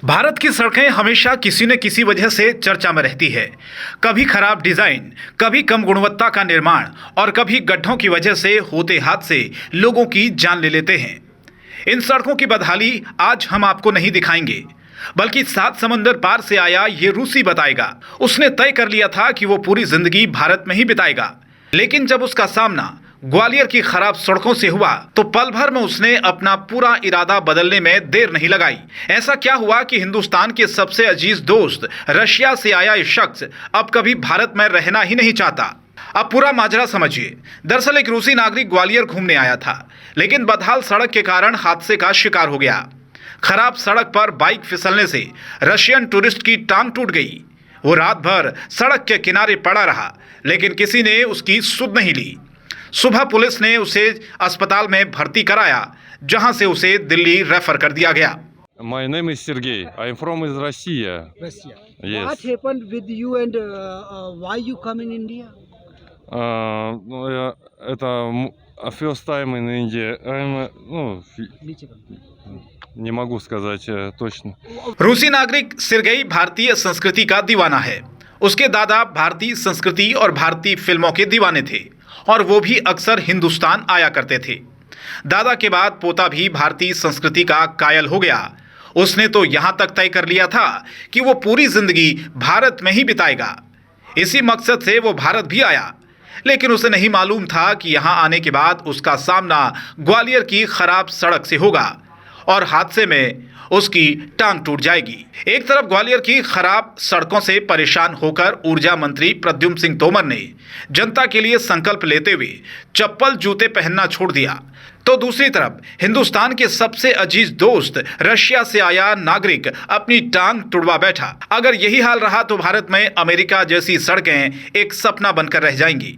भारत की सड़कें हमेशा किसी न किसी वजह से चर्चा में रहती है। कभी खराब डिजाइन, कभी कम गुणवत्ता का निर्माण और कभी गड्ढों की वजह से होते हादसे लोगों की जान ले लेते हैं। इन सड़कों की बदहाली आज हम आपको नहीं दिखाएंगे, बल्कि 7 समंदर पार से आया ये रूसी बताएगा। उसने तय कर लिया था कि वो पूरी जिंदगी भारत में ही बिताएगा, लेकिन जब उसका सामना ग्वालियर की खराब सड़कों से हुआ तो पल भर में उसने अपना पूरा इरादा बदलने में देर नहीं लगाई। ऐसा क्या हुआ कि हिंदुस्तान के सबसे अजीज दोस्त रशिया से आया ये शख्स अब कभी भारत में रहना ही नहीं चाहता। अब पूरा माजरा समझिए। दरअसल एक रूसी नागरिक ग्वालियर घूमने आया था, लेकिन बदहाल सड़क के कारण हादसे का शिकार हो गया। खराब सड़क पर बाइक फिसलने से रशियन टूरिस्ट की टांग टूट गई। वो रात भर सड़क के किनारे पड़ा रहा, लेकिन किसी ने उसकी सुध नहीं ली। सुबह पुलिस ने उसे अस्पताल में भर्ती कराया, जहां से उसे दिल्ली रेफर कर दिया गया। My name is Sergey. I am from Russia. Russia. Yes. What happened with you and why you come in India? Это first time in India. Не могу сказать точно. रूसी नागरिक सिर्गेई भारतीय संस्कृति का दीवाना है। उसके दादा भारतीय संस्कृति और भारतीय फिल्मों के दीवाने थे और वो भी अक्सर हिंदुस्तान आया करते थे। दादा के बाद पोता भी भारतीय संस्कृति का कायल हो गया। उसने तो यहां तक तय कर लिया था कि वो पूरी जिंदगी भारत में ही बिताएगा। इसी मकसद से वो भारत भी आया, लेकिन उसे नहीं मालूम था कि यहां आने के बाद उसका सामना ग्वालियर की खराब सड़क से होगा और हादसे में उसकी टांग टूट जाएगी। एक तरफ ग्वालियर की खराब सड़कों से परेशान होकर ऊर्जा मंत्री प्रद्युम्न सिंह तोमर ने जनता के लिए संकल्प लेते हुए चप्पल जूते पहनना छोड़ दिया, तो दूसरी तरफ हिंदुस्तान के सबसे अजीज दोस्त रशिया से आया नागरिक अपनी टांग तुड़वा बैठा। अगर यही हाल रहा तो भारत में अमेरिका जैसी सड़कें एक सपना बनकर रह जाएंगी।